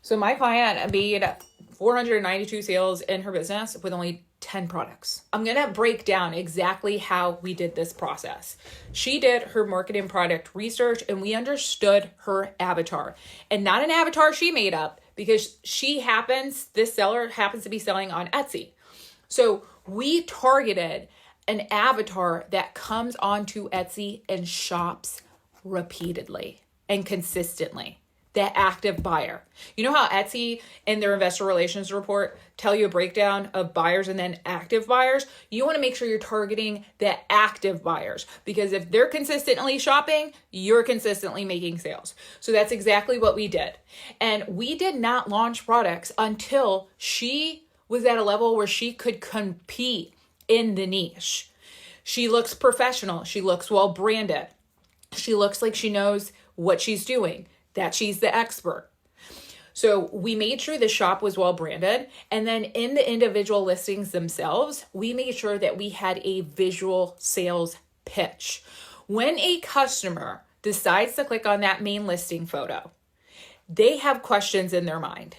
So my client made 492 sales in her business with only 10 products. I'm going to break down exactly how we did this process. She did her marketing product research and we understood her avatar, and not an avatar she made up, because this seller happens to be selling on Etsy. So we targeted an avatar that comes onto Etsy and shops repeatedly and consistently. That active buyer. You know how Etsy in their investor relations report tell you a breakdown of buyers and then active buyers? You want to make sure you're targeting the active buyers, because if they're consistently shopping, you're consistently making sales. So that's exactly what we did. And we did not launch products until she was at a level where she could compete in the niche. She looks professional. She looks well branded. She looks like she knows what she's doing, that she's the expert. So we made sure the shop was well branded. And then in the individual listings themselves, we made sure that we had a visual sales pitch. When a customer decides to click on that main listing photo, they have questions in their mind.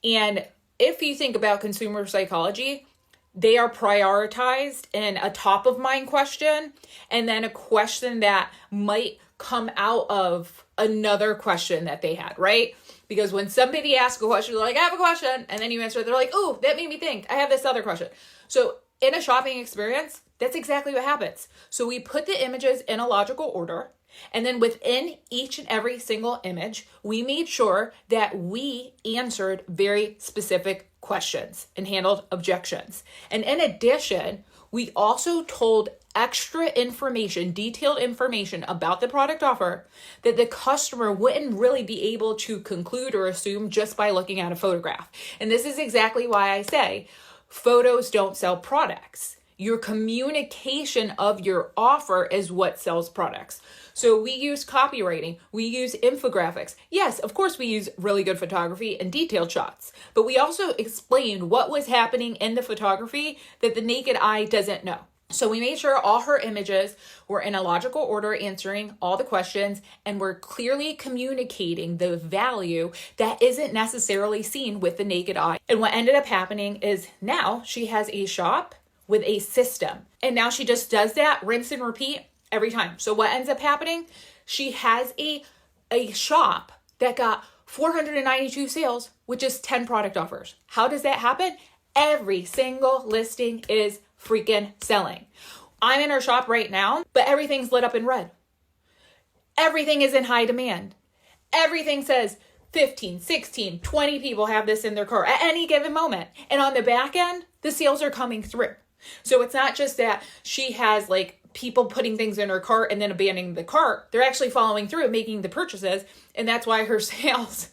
And if you think about consumer psychology, they are prioritized in a top of mind question and then a question that might come out of another question that they had, right? Because when somebody asks a question, they're like, I have a question. And then you answer, they're like, oh, that made me think. I have this other question. So in a shopping experience, that's exactly what happens. So we put the images in a logical order. And then within each and every single image, we made sure that we answered very specific questions and handled objections. And in addition, we also told extra information, detailed information about the product offer that the customer wouldn't really be able to conclude or assume just by looking at a photograph. And this is exactly why I say photos don't sell products. Your communication of your offer is what sells products. So we use copywriting, we use infographics. Yes, of course we use really good photography and detailed shots, but we also explained what was happening in the photography that the naked eye doesn't know. So we made sure all her images were in a logical order, answering all the questions, and we're clearly communicating the value that isn't necessarily seen with the naked eye. And what ended up happening is now she has a shop with a system. And now she just does that, rinse and repeat every time. So what ends up happening? She has a shop that got 492 sales with just 10 product offers. How does that happen? Every single listing is freaking selling. I'm in her shop right now, but everything's lit up in red. Everything is in high demand. Everything says 15, 16, 20 people have this in their cart at any given moment. And on the back end, the sales are coming through. So it's not just that she has like people putting things in her cart and then abandoning the cart. They're actually following through, making the purchases. And that's why her sales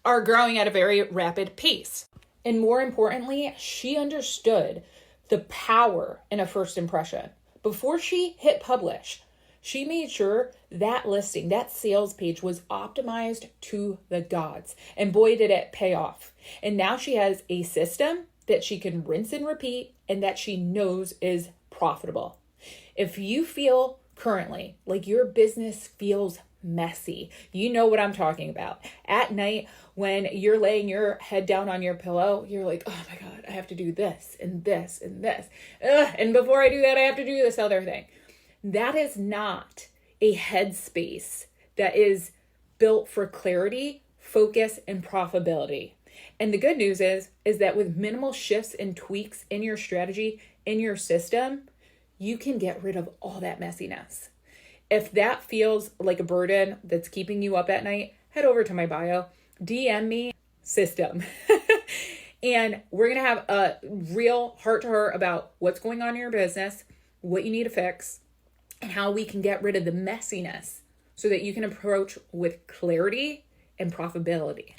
are growing at a very rapid pace. And more importantly, she understood the power in a first impression. Before she hit publish, she made sure that listing, that sales page was optimized to the gods. And boy, did it pay off. And now she has a system that she can rinse and repeat and that she knows is profitable. If you feel currently like your business feels messy, you know what I'm talking about. At night, when you're laying your head down on your pillow, you're like, oh my God, I have to do this and this and this. And before I do that, I have to do this other thing. That is not a headspace that is built for clarity, focus, and profitability. And the good news is that with minimal shifts and tweaks in your strategy, in your system, you can get rid of all that messiness. If that feels like a burden that's keeping you up at night, head over to my bio, DM me system. And we're going to have a real heart to heart about what's going on in your business, what you need to fix, and how we can get rid of the messiness so that you can approach with clarity and profitability.